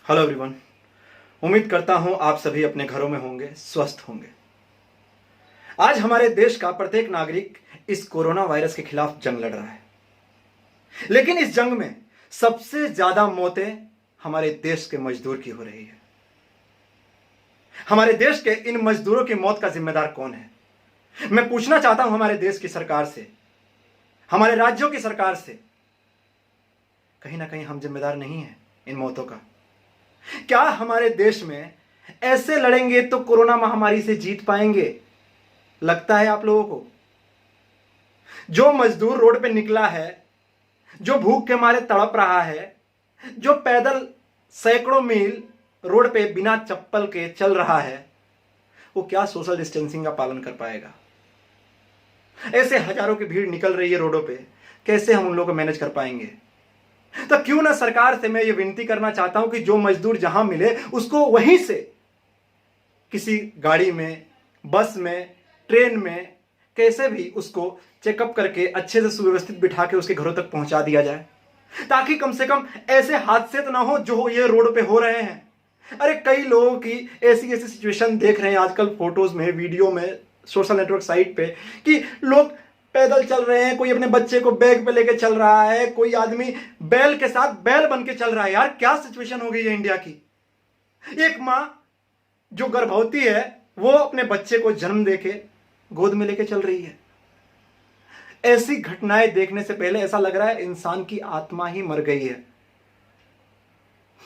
Hello everyone. उम्मीद करता हूं आप सभी अपने घरों में होंगे, स्वस्थ होंगे। आज हमारे देश का प्रत्येक नागरिक इस कोरोना वायरस के खिलाफ जंग लड़ रहा है, लेकिन इस जंग में सबसे ज्यादा मौतें हमारे देश के मजदूर की हो रही है। हमारे देश के इन मजदूरों की मौत का जिम्मेदार कौन है? मैं पूछना चाहता हूं हमारे देश की सरकार से, हमारे राज्यों की सरकार से, कहीं ना कहीं हम जिम्मेदार नहीं हैं इन मौतों का? क्या हमारे देश में ऐसे लड़ेंगे तो कोरोना महामारी से जीत पाएंगे? लगता है आप लोगों को? जो मजदूर रोड पे निकला है, जो भूख के मारे तड़प रहा है, जो पैदल सैकड़ों मील रोड पे बिना चप्पल के चल रहा है, वो क्या सोशल डिस्टेंसिंग का पालन कर पाएगा? ऐसे हजारों की भीड़ निकल रही है रोडों पे, कैसे हम उन लोगों को मैनेज कर पाएंगे? तो क्यों ना सरकार से मैं ये विनती करना चाहता हूं कि जो मजदूर जहां मिले उसको वहीं से किसी गाड़ी में, बस में, ट्रेन में, कैसे भी उसको चेकअप करके अच्छे से सुव्यवस्थित बिठा के उसके घरों तक पहुंचा दिया जाए, ताकि कम से कम ऐसे हादसे तो ना हो जो ये रोड पे हो रहे हैं। अरे कई लोगों की ऐसी ऐसी सिचुएशन देख रहे हैं आजकल फोटोज में, वीडियो में, सोशल नेटवर्क साइट पे, कि लोग पैदल चल रहे हैं, कोई अपने बच्चे को बैग पे लेके चल रहा है, कोई आदमी बैल के साथ बैल बन के चल रहा है। यार क्या सिचुएशन हो गई है इंडिया की। एक मां जो गर्भवती है वो अपने बच्चे को जन्म देके गोद में लेके चल रही है। ऐसी घटनाएं देखने से पहले ऐसा लग रहा है इंसान की आत्मा ही मर गई है।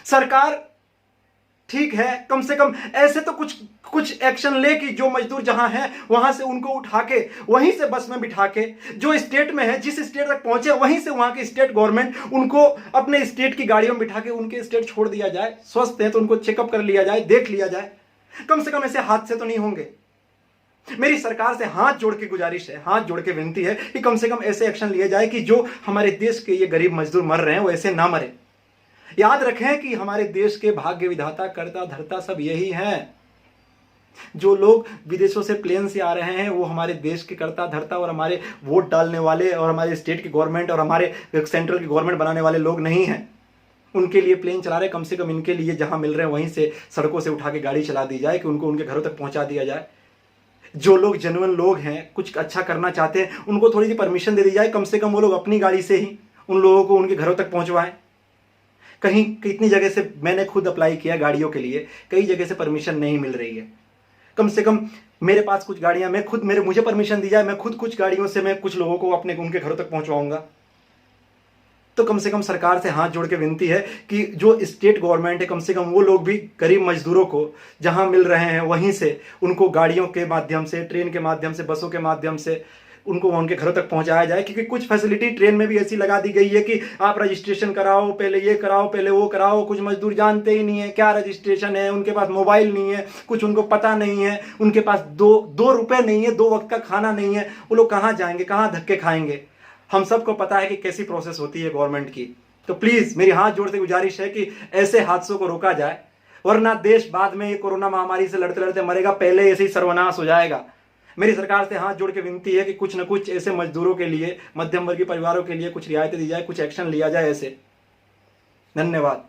सरकार ठीक है, कम से कम ऐसे तो कुछ एक्शन ले कि जो मजदूर जहां है वहां से उनको उठा के वहीं से बस में बिठा के, जो स्टेट में है, जिस स्टेट तक पहुंचे वहीं से वहां की स्टेट गवर्नमेंट उनको अपने स्टेट की गाड़ियों में बिठा के उनके स्टेट छोड़ दिया जाए। स्वस्थ है तो उनको चेकअप कर लिया जाए, देख लिया जाए। कम से कम ऐसे हादसे तो नहीं होंगे। मेरी सरकार से हाथ जोड़ के गुजारिश है, हाथ जोड़ के विनती है कि कम से कम ऐसे एक्शन लिए जाए कि जो हमारे देश के ये गरीब मजदूर मर रहे हैं वो ऐसे ना मरे। याद रखें कि हमारे देश के भाग्य विधाता, कर्ता धर्ता सब यही हैं। जो लोग विदेशों से प्लेन से आ रहे हैं वो हमारे देश के कर्ता धर्ता और हमारे वोट डालने वाले और हमारे स्टेट की गवर्नमेंट और हमारे सेंट्रल की गवर्नमेंट बनाने वाले लोग नहीं हैं। उनके लिए प्लेन चला रहे, कम से कम इनके लिए जहां मिल रहे हैं वहीं से सड़कों से उठा के गाड़ी चला दी जाए कि उनको उनके घरों तक पहुंचा दिया जाए। जो लोग जेन्युइन लोग हैं, कुछ अच्छा करना चाहते हैं, उनको थोड़ी सी परमिशन दे दी जाए। कम से कम वो लोग अपनी गाड़ी से ही उन लोगों को उनके घरों तक पहुंचवाएं। कहीं कितनी जगह से मैंने खुद अप्लाई किया गाड़ियों के लिए, कई जगह से परमिशन नहीं मिल रही है। कम से कम मेरे पास कुछ गाड़ियां, मैं खुद मुझे परमिशन दी जाए, मैं खुद कुछ गाड़ियों से मैं कुछ लोगों को अपने उनके घरों तक पहुंचवाऊंगा। तो कम से कम सरकार से हाथ जोड़ के विनती है कि जो स्टेट गवर्नमेंट है, कम से कम वो लोग भी गरीब मजदूरों को जहां मिल रहे हैं वहीं से उनको गाड़ियों के माध्यम से, ट्रेन के माध्यम से, बसों के माध्यम से उनको उनके घरों तक पहुंचाया जाए। क्योंकि कुछ फैसिलिटी ट्रेन में भी ऐसी लगा दी गई है कि आप रजिस्ट्रेशन कराओ, पहले ये कराओ, पहले वो कराओ। कुछ मजदूर जानते ही नहीं है क्या रजिस्ट्रेशन है, उनके पास मोबाइल नहीं है, कुछ उनको पता नहीं है, उनके पास दो रुपए नहीं है, 2 वक्त का खाना नहीं है। वो लोग कहाँ जाएंगे, कहाँ धक्के खाएंगे? हम सबको पता है कि कैसी प्रोसेस होती है गवर्नमेंट की। तो प्लीज मेरी हाथ जोड़ से गुजारिश है कि ऐसे हादसों को रोका जाए, वरना देश बाद में ये कोरोना महामारी से लड़ते लड़ते मरेगा, पहले ऐसे ही सर्वनाश हो जाएगा। मेरी सरकार से हाथ जोड़ के विनती है कि कुछ न कुछ ऐसे मजदूरों के लिए, मध्यम वर्गीय परिवारों के लिए कुछ रियायतें दी जाए, कुछ एक्शन लिया जाए ऐसे। धन्यवाद।